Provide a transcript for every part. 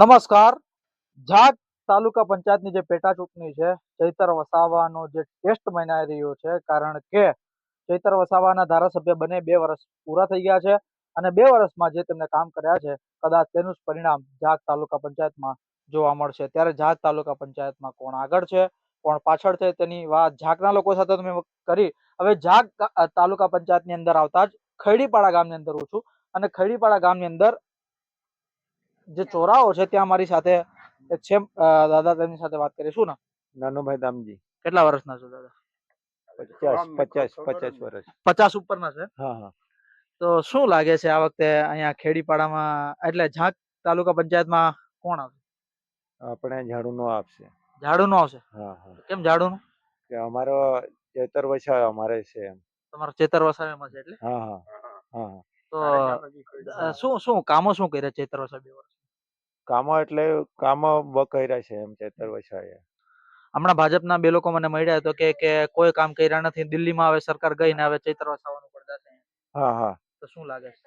નમસ્કાર. ઝાગ તાલુકા પંચાયતની જે પેટા ચૂંટણી છે, ચૈતર વસાવાનો જે ટેસ્ટ મનાઈ રહ્યો છે, કારણ કે ચૈતર વસાવાના ધારાસભ્ય બને 2 વર્ષ પૂરા થઈ ગયા છે અને 2 વર્ષમાં જે તેમને કામ કર્યા છે, કદાચ તેનું જ પરિણામ ઝાગ તાલુકા પંચાયતમાં જોવા મળશે. ત્યારે ઝાગ તાલુકા પંચાયતમાં કોણ આગળ છે, કોણ પાછળ છે, તેની વાત ઝાગના લોકો સાથે તમે કરી. હવે ઝાગ તાલુકા પંચાયતની અંદર આવતા જ ખૈડીપાડા ગામની અંદર હું છું અને ખૈડીપાડા ગામની અંદર જે ચોરાઓ છે ત્યાં મારી સાથે એક છે દાદા, તેમની સાથે વાત કરીએ. શું નામ? નાનુભાઈ દામજી. કેટલા વર્ષના છો દાદા? 50 વર્ષ. 50 ઉપરના છે. હા હા. તો શું લાગે છે આ વખતે અહીંયા ખેડીપાડામાં એટલે ઝાગ તાલુકા પંચાયતમાં કોણ આવશે? આપણે ઝાડુ નો આપશે. ઝાડુ નો આવશે? હા હા. કેમ ઝાડુ નું? કે અમારો ચેતર વસાવા અમારે છે એમ. તમારો ચેતર વસાવામાં છે એટલે? હા હા હા. તો શું કામો શું કર્યા ચેતર વસાવા 2 વર્ષ? કામો એટલે કામો બહુ કર્યા છે એમ ચેતર વસાવાએ. હમણાં ભાજપના 2 લોકો મને મળ્યા તો કે કોઈ કામ કર્યા નથી, દિલ્હીમાં હવે સરકાર ગઈ ને હવે ચૈતર વસાવાનું પડતા છે. હા હા. તો શું લાગે છે?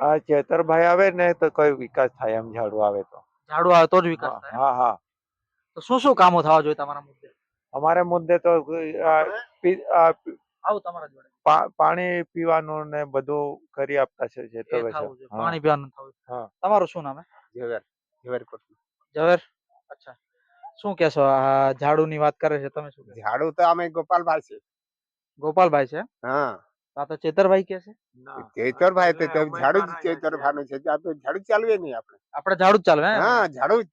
આ ચેતરભાઈ આવે ને તો કોઈ વિકાસ થાય એમ. ઝાડુ આવે તો. ઝાડુ આવે તો જ વિકાસ થાય? હા હા. તો શું કામો થવા જોઈએ તમારા મુદ્દે? અમારે મુદ્દે તો તમારા જોડે પાણી પીવાનું ને બધું કરી આપતા છે ચેતર વસાવા. પાણી પીવાનું થવું. હા. તમારું શું નામ? ઝવેર. અચ્છા. શું કેશો આ ઝાડુ ની વાત કરે છે, તમે શું કહેશો? ઝાડુ તો અમે ગોપાલભાઈ છે. ગોપાલભાઈ છે? હા. આ તો ચેતરભાઈ કે છે. ચેતરભાઈ તો ઝાડુ જ ચેતરભાઈ છે. આપણે ઝાડુ ચાલવે નહીં આપણે. આપણે ઝાડુ જ ચાલવે. હા, ઝાડુ જ.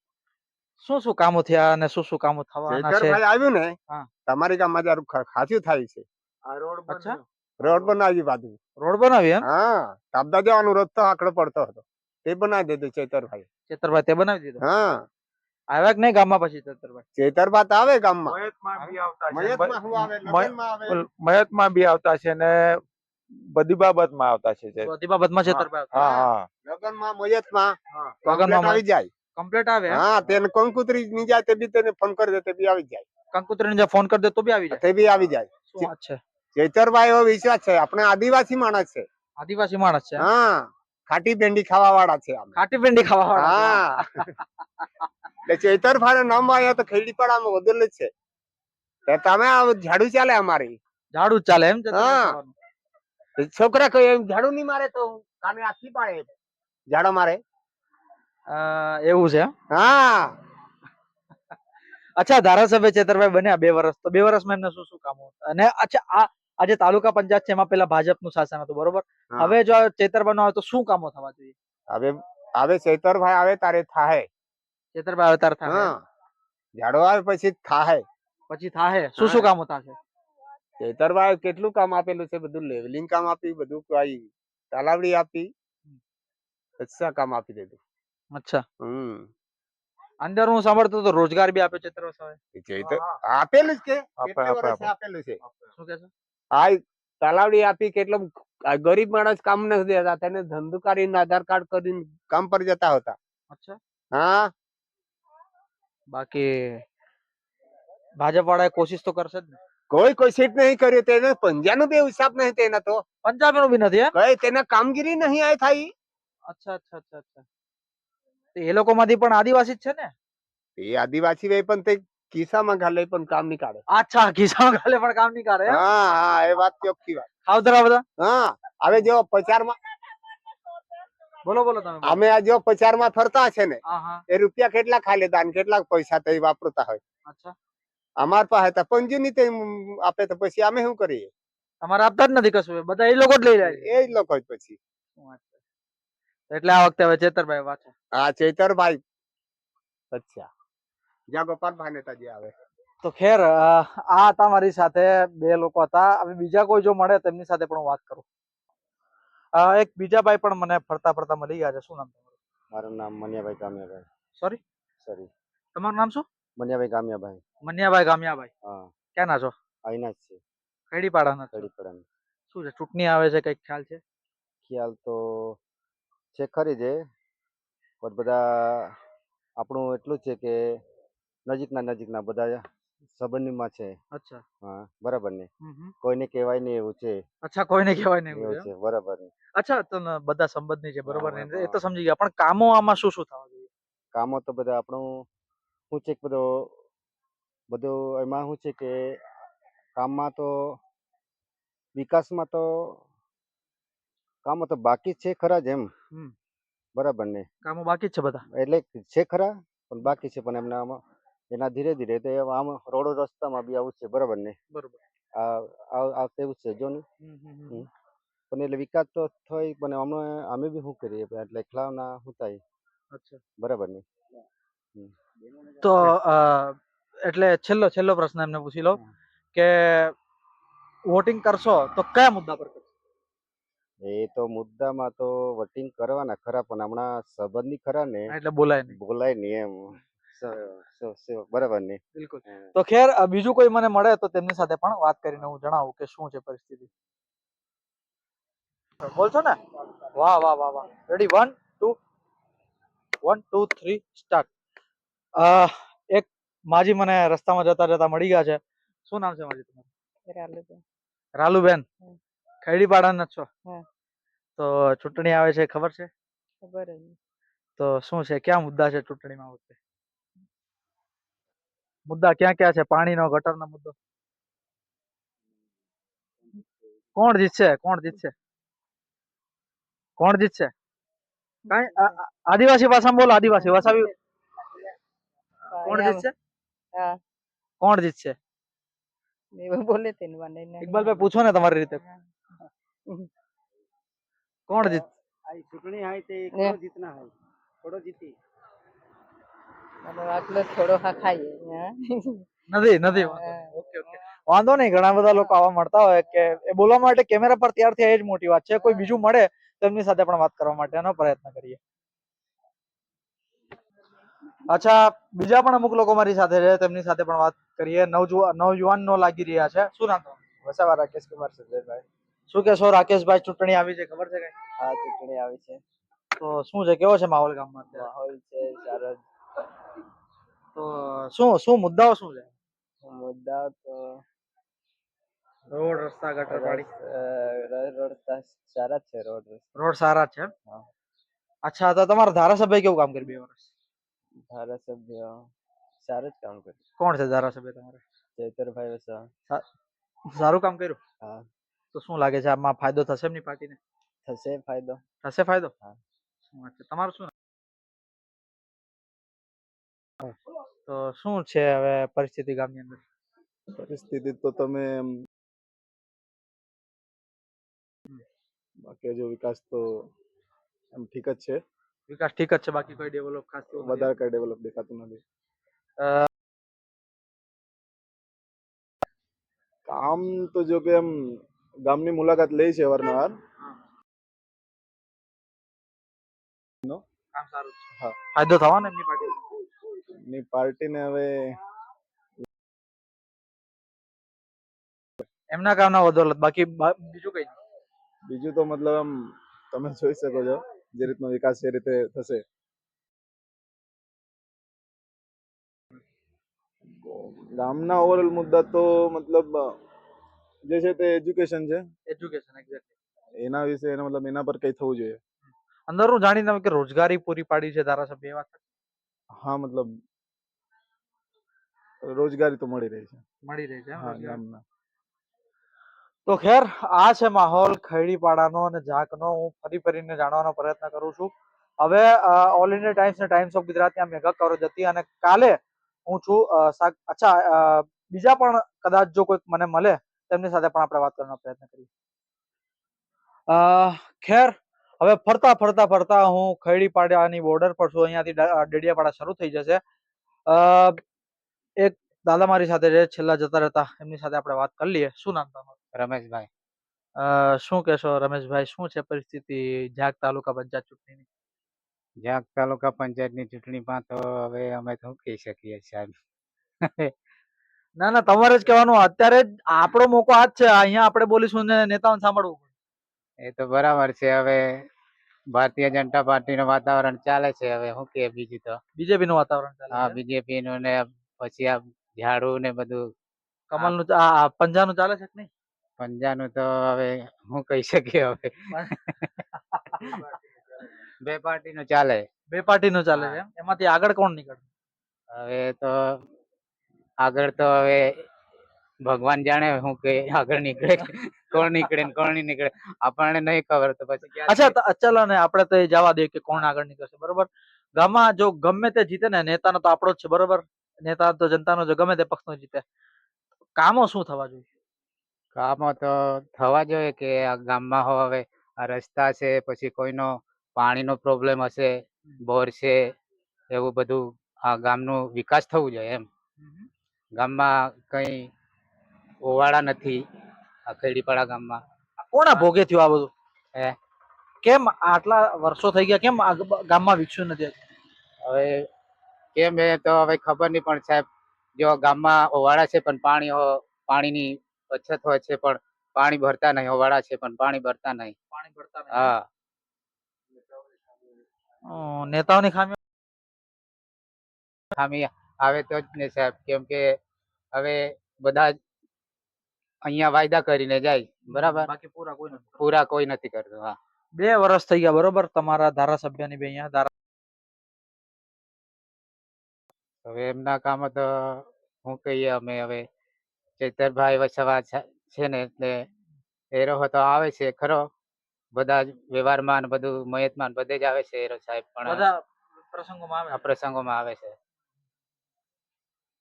શું કામો થયા અને શું કામો થવાના છે? ચેતરભાઈ આવ્યું ને, હા, તમારી ગામમાં જરું ખાસું થાય છે. આ રોડ અચ્છા રોડ બનાવી બાજુ. રોડ બનાવી એમ? હા, તાબદા જવાનો રસ્તો આકડો પડતો હતો, તે બનાવી દીધું ચેતરભાઈ. ચેતરભાઈ તે બનાવી દીધું? હા. આવ્યા કે નહીં ગામમાં પછી ચેતરભાઈ? ચેતરભાઈ તો આવે ગામમાં. મયતમાં બી આવતા છે ને બધી બાબતમાં આવતા છે. બધી બાબતમાં ચેતરભાઈ હા હા. લગનમાં મયતમાં લગનમાં આવી જાય. કમ્પ્લીટ આવે? હા, તેને કંકુતરી ની જાય તે બી તેને ફોન કરી દે તે બી આવી જાય. કંકુતરી ને ફોન કરી દે તો બી આવી જાય? તે બી આવી જાય. શું વાત છે? ચેતરભાઈ એવો વિશ્વાસ છે. આપણે આદિવાસી માણસ છે. આદિવાસી માણસ છે? હા. ખાટી ભેંડી ખાવા વાળા છે. ખાટી ભેંડી ખાવા વાળા? હા. એટલે ચેતરભાઈ નામ આવ્યા તો ખેડીપાડામાં વધેલું જ છે. તમે ઝાડુ ચાલે અમારી. ઝાડુ ચાલે એમ? છોકરા કોઈ એમ ઝાડુ નહીં મારે તો કામે આખી પાડે. ઝાડો મારે એવું છે? હા. અચ્છા, ધારાસભ્ય ચેતરભાઈ બન્યા 2 વર્ષ, તો 2 વર્ષમાં એમને શું કામો અને અચ્છા આ જે તાલુકા પંચાયત છે એમાં પેલા ભાજપનું શાસન હતું, બરોબર? હવે જો ચેતરભાઈ આવે તો શું કામો થવા જોઈએ? હવે ચેતરભાઈ આવે તારે થાય. ચેતરભાઈ આવે તારે થાય? ઝાડો આવે પછી થાય. પછી થાય? શું કામો થશે? ચેતરભાઈ કેટલું કામ આપેલું છે, બધું લેવલિંગ કામ આપી, બધું કઈ તલાવડી આપી, અચ્છા કામ આપી દીધું. અચ્છા. અંદર હું સાંભળતો તો રોજગાર બી આપે ચેતર વસાવે? આપેલું જ કે આપેલું છે. શું કે છે? આ તલાવડી આપી, કેટલો ગરીબ માણસ કામ નથી દેતા, તેને ધંધો કરીને આધાર કાર્ડ કરીને કામ પર જતા હતા. અચ્છા. હા. બાકી ભાજપ વાળા કોશિશ તો કરશે જ ને? કોઈ સીટ નહીં કર્યું. તેને પંજાબનો બી હિસાબ નહીં. તેના તો પંજાબનો બી નથી? કઈ તેને કામગીરી નહીં આ થઈ. અચ્છા અચ્છા અચ્છા અચ્છા. એ લોકો માંથી પણ આદિવાસી જ છે ને? એ આદિવાસી વે પણ તે કિસ્સામાં ગાલે પણ કામ નહીં કાઢે. અચ્છા, કિસ્સામાં ગાલે પણ કામ નહીં કાઢે? હા હા, એ વાત ચોખ્ખી વાત. ખાવતરા બધા? હા. હવે જો પ્રચારમાં બોલો તમે. અમે આ જો પ્રચારમાં ફરતા છે ને, એ રૂપિયા કેટલા ખાઈ લેતા અને કેટલા પૈસા તે વાપરતા હોય. અચ્છા. અમાર પાસે તો પંજુ ની આપે તો પછી અમે શું કરીએ? અમારે આપતા જ નથી કશું, બધા એ લોકો જ લઈ જાય. એ જ લોકો જ પછી. એટલે આ વખતે હવે ચેતરભાઈ પાછા. હા, ચેતરભાઈ. અચ્છા. જ્યાં ગોપાલભાઈ નેતાજી આવે. તો ખેર આ હતા મારી સાથે 2 લોકો હતા. હવે બીજા કોઈ જો મળે તેમની સાથે પણ વાત કરું. એક બીજા ભાઈ પણ મને ફરતા મળી ગયા છે. શું નામ તમારું? મારું નામ મનિયાભાઈ ગામિયાભાઈ. સોરી? તમારું નામ શું? મનિયાભાઈ ગામિયાભાઈ. મનિયાભાઈ ગામિયાભાઈ. હા. ક્યાંના છો? અહીંના જ છે. ખેડીપાડાના? ખેડીપાડાના. શું છે, ચૂંટણી આવે છે, કઈક ખ્યાલ છે? ખ્યાલ તો છે ખરી છે, પણ બધા આપણું એટલું છે કે નજીકના બધા સંબંધીમાં છે. અચ્છા. હા, બરાબર ને? કોઈને કહેવાય નહીં એવું છે. અચ્છા, કોઈને કહેવાય નહીં એવું છે, બરાબર. અચ્છા, તો બધા સંબંધી છે, બરોબર ને? એ તો સમજી ગયા, પણ કામો આમાં શું થવા જોઈએ? કામો તો બધા આપણું શું છે કે બધું એમાં શું છે કે કામમાં તો વિકાસમાં તો કામો તો બાકી છે ખરા જ એમ. બરાબર ને, કામો બાકી જ છે બધા. એટલે છે ખરા પણ બાકી છે, પણ એમના આમાં એના ધીરે ધીરે તે આમ રોડો રસ્તામાં બી આવું જ છે. બરાબર ને, બરોબર. આ તેવું જ છે જો ને. પણ એટલે વિકાસ તો થઈ, પણ અમે બી શું કરીએ એટલે એકલાના શું થાય. અચ્છા, બરાબર ને. તો એટલે છેલ્લો પ્રશ્ન એમને પૂછી લો કે વોટિંગ કરશો તો કયા મુદ્દા પર કરશો? એ તો મુદ્દામાં તો વોટિંગ કરવાના ખરા, પણ હમણાં સંબંધી ખરા ને એટલે બોલાય નહીં એમ. બરાબર ને. બિલકુલ. તો ખેર બીજું કોઈ મને મળે તો તેમની સાથે પણ વાત કરીને હું જણાવું કે શું છે પરિસ્થિતિ. બોલશો ને? વાહ વાહ વાહ વાહ. Ready, 1 2 3 start. એક માજી મને રસ્તામાં જતા જતા મળી ગયા છે. શું નામ છે માજી તમારું? રાલુબેન. ખૈડીપાડાના છો? તો ચૂંટણી આવે છે ખબર છે? ખબર જ. તો શું છે, ક્યાં મુદ્દા છે ચૂંટણીમાં વખતે? મુદ્દા ક્યાં ક્યાં છે? પાણીનો, ગટરનો મુદ્દો. કોણ જીતશે? કોણ જીતશે? કોણ જીતશે? કઈ આદિવાસી ભાષામાં બોલો. આદિવાસી વસાવી. કોણ જીતશે? હા, કોણ જીતશે? એવું બોલે તે મને. ઇકબાલભાઈ પૂછો ને તમારી રીતે. કોણ જીત? ચૂંટણી આવી તે કોણ જીતના હોય? થોડો જીતી. આટલો થોડો ખાઈએ. નથી. ઓકે ઓકે, વાંધો નહીં. ઘણા બધા લોકો આવા મળતા હોય કે એ બોલવા માટે કેમેરા પર તૈયાર થયા, એ જ મોટી વાત છે. કોઈ બીજું મળે તો એમની સાથે પણ વાત કરવા માટેનો પ્રયત્ન કરીએ. અચ્છા, બીજા પણ અમુક લોકો મારી સાથે છે, તેમની સાથે પણ વાત કરીએ. નવયુવાન નો લાગી રહ્યા છે. શું નામ તમારું? વસાવા રાકેશ કુમાર સુરેશભાઈ. શું કેશો રાકેશભાઈ, ચૂંટણી આવી છે ખબર છે કઈ? હા, ચૂંટણી આવી છે. તો શું છે, કેવો છે માહોલ ગામમાં? માહોલ છે સારો. તો શું મુદ્દાઓ શું છે? મુદ્દા તો રોડ, રસ્તા, ગટર, પાણી. રોડ સારા જ છે. રોડ સારા છે. અચ્છા, તો તમારા ધારાસભ્ય કેવું કામ કર્યું 2 વર્ષ? ધારાસભ્ય સારું જ કામ કર્યું. કોણ છે ધારાસભ્ય તમારે? ચૈતરભાઈ વસાવા. સારું કામ કર્યું. હા. તો શું લાગે છે, આમાં ફાયદો થશે એમની પાર્ટીને? થશે ફાયદો. થશે ફાયદો? હા. શું વાત છે તમારું? શું તો શું છે હવે પરિસ્થિતિ ગામની અંદર? પરિસ્થિતિ તો તમે બાકી જો વિકાસ તો એમ ઠીક જ છે. વિકાસ ઠીક જ છે, બાકી કોઈ ડેવલપ ખાસ વધારે કઈ ડેવલપ દેખાતું નથી. કામ તો જો કે એમ ગામની મુલાકાત લે છે અવારનવાર. કામ સારું છે. હા. ફાયદો થવાનો એમની પાર્ટી? એમની પાર્ટીને હવે એમના કામના બદોલત, બાકી બીજું કઈ નહીં. બીજું તો મતલબ એમ તમે જોઈ શકો છો જે રીતનો વિકાસ છે એ રીતે થશે. ગામના ઓવરઓલ મુદ્દા તો મતલબ જે છે તે એજ્યુકેશન છે. Education, exactly. એના વિશે મતલબ એના પર કઈ થવું જોઈએ. અંદરનું જાણીને કે રોજગારી પૂરી પાડી છે ધારાસભ્ય, એ વાત? હા, મતલબ રોજગારી તો મળી રહી છે. મળી રહી છે. હા, ગામના. તો ખેર, આ છે માહોલ ખૈડીપાડાનો અને ઝાકનો. હું ફરીને જાણવાનો પ્રયત્ન કરું છું. હવે ઓલ ઇન્ડિયા ટાઈમ્સ ને ટાઈમ્સ ઓફ ગુજરાતની મેગા કવરેજ હતી, અને કાલે હું છું. અચ્છા, બીજા પણ કદાચ જો કોઈ મને મળે તેમની સાથે પણ આપણે વાત કરવાનો પ્રયત્ન કરીએ. ખેર, હવે ફરતા હું ખૈડીપાડાની બોર્ડર પર છું. અહીંયાથી ડેડિયાપાડા શરૂ થઈ જશે. એક દાદા મારી સાથે છે, છેલ્લા જતા રહેતા. એમની સાથે આપણે વાત કરી લઈએ. શું નામ તમારું? રમેશભાઈ. શું કહેશો રમેશભાઈ, શું છે પરિસ્થિતિ ઝાક તાલુકા પંચાયત ચૂંટણીની? ઝાક તાલુકા પંચાયતની ચૂંટણીમાં તો હવે અમે શું કહી શકીએ સાહેબ. ના, તમારે જ કહેવાનું. અત્યારે જ આપણો મોકો આ જ છે. અહીંયા આપણે બોલીશું ને નેતાઓને સાંભળવું. એ તો બરાબર છે. હવે ભારતીય જનતા પાર્ટીનું વાતાવરણ ચાલે છે. હવે શું કે બીજું તો બીજેપી નું વાતાવરણ ચાલે. હા, બીજેપી નું ને પછી આ ઝાડુ ને બધું કમલ નું, પંજાનું ચાલે છે કે નહીં? પંજાનું તો હવે શું કહી શકીએ. હવે બે પાર્ટી નું ચાલે. બે પાર્ટીનું ચાલે છે હા. એમ? એમાંથી આગળ કોણ નીકળે? હવે તો આગળ તો હવે ભગવાન જાણે હું કે આગળ નીકળે કોણ નીકળે ને કોણ નહીં નીકળે આપણને નહીં ખબર તો પછી અચ્છા ક્યાંથી ચલો ને આપણે તો એ જવા દઈએ કે કોણ આગળ નીકળશે, બરોબર. ગામમાં જો ગમે તે જીતે ને, નેતાનો તો આપણો જ છે, બરોબર. નેતા તો જનતાનો જો ગમે તે પક્ષનો જીતે, કામો શું થવા જોઈએ? કામો તો થવા જોઈએ કે આ ગામમાં હવે આ રસ્તા છે, પછી કોઈનો પાણીનો પ્રોબ્લેમ હશે, બોર છે, એવું બધું આ ગામનું વિકાસ થવું જોઈએ એમ. ગામમાં કઈ ઓવાળા નથી આ ખેડીપાડા ગામમાં. કોના ભોગે થયું આ બધું? હે કેમ આટલા વર્ષો થઈ ગયા, કેમ આ ગામમાં વિકસ્યું નથી? હવે કેમ એ તો હવે ખબર નહીં, પણ સાહેબ જો ગામમાં ઓવાળા છે પણ પાણીની અછત હોય છે, પણ પાણી ભરતા નહીં. ઓવાળા છે પણ પાણી ભરતા નહીં. પાણી ભરતા નથી. હા નેતાઓની ખામી. ખામી આવે તો જ ને સાહેબ, કેમ કે હવે બધા જ અહીંયા વાયદા કરીને જાય, બરાબર, બાકી પૂરા કોઈ નથી. પૂરા કોઈ નથી કરતું. હા 2 વર્ષ થઈ ગયા, બરોબર, તમારા ધારાસભ્યની બે અહીંયા હવે એમના કામો તો હું કહીએ અમે. હવે ચૈતરભાઈ વસાવા છે ને, એટલે એરો તો આવે છે ખરો, બધા જ વ્યવહારમાં ને બધું મયતમાં ને બધે જ આવે છે એરો સાહેબ, પણ બધા પ્રસંગોમાં આવે આ પ્રસંગોમાં આવે છે.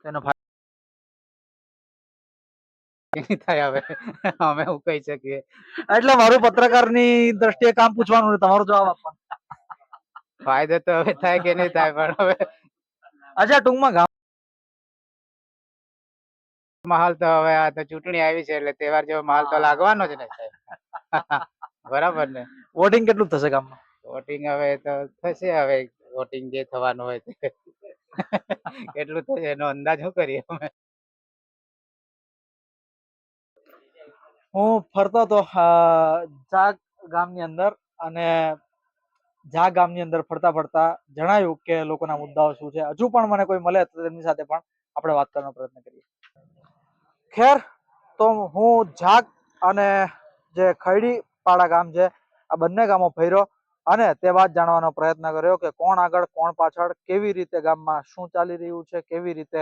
તેનો નહીં થાય હવે અમે શું કહી શકીએ. એટલે મારું પત્રકારની દ્રષ્ટિએ કામ પૂછવાનું, તમારો જવાબ આપવાનો. ફાયદો તો હવે થાય કે નહીં થાય, પણ હવે અચ્છા, ટૂંકમાં ગામ માહોલ તો હવે આ તો ચૂંટણી આવી છે એટલે તહેવાર જેવો માહોલ તો લાગવાનો જ ને સાહેબ. બરાબર ને. વોટિંગ કેટલું થશે ગામમાં? વોટિંગ હવે તો થશે, હવે વોટિંગ જે થવાનું હોય તે કેટલું થશે એનો અંદાજ શું કરીએ અમે. હું ફરતો હતો જાગ ગામની અંદર, અને જાગ ગામની અંદર ફરતા ફરતા જણાયું કે લોકોના મુદ્દાઓ શું છે. હજુ પણ મને કોઈ મળે તો તેમની સાથે પણ આપણે વાત કરવાનો પ્રયત્ન કરીએ. ખેર, તો હું જાગ અને જે ખૈડીપાડા ગામ છે, આ બંને ગામો ફર્યો અને તે બાદ જાણવાનો પ્રયત્ન કર્યો કે કોણ આગળ કોણ પાછળ, કેવી રીતે ગામમાં શું ચાલી રહ્યું છે, કેવી રીતે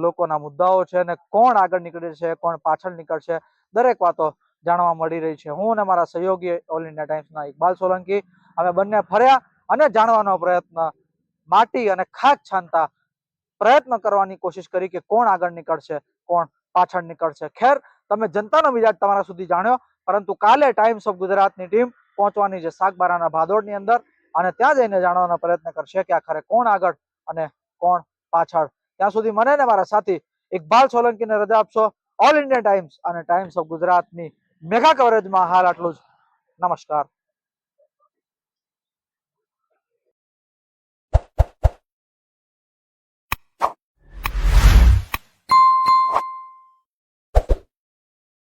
લોકોના મુદ્દાઓ છે, અને કોણ આગળ નીકળે છે, કોણ પાછળ નીકળશે, દરેક વાતો જાણવા મળી રહી છે. હું અને મારા સહયોગી ઓલ ઇન્ડિયા ટાઈમ્સના ઇકબાલ સોલંકી અમે બંને ફર્યા અને જાણવાનો પ્રયત્ન, માટી અને ખાક છાનતા પ્રયત્ન કરવાની કોશિશ કરી કે કોણ આગળ નીકળશે, કોણ પાછળ નીકળશે. ખેર, તમે જનતાનો મિજાજ તમારા સુધી જાણ્યો, પરંતુ કાલે ટાઈમ્સ ઓફ ગુજરાતની ટીમ પહોંચવાની છે સાગબારાના ભાદોડની અંદર, અને ત્યાં જઈને જાણવાનો પ્રયત્ન કરશે કે આખરે કોણ આગળ અને કોણ પાછળ. ત્યાં સુધી મને ને મારા સાથી ઇકબાલ સોલંકીને રજા આપશો. ઓલ ઇન્ડિયા ટાઈમ્સ અને ટાઈમ્સ ઓફ ગુજરાતની મેગા કવરેજમાં હાલ આટલું જ. નમસ્કાર.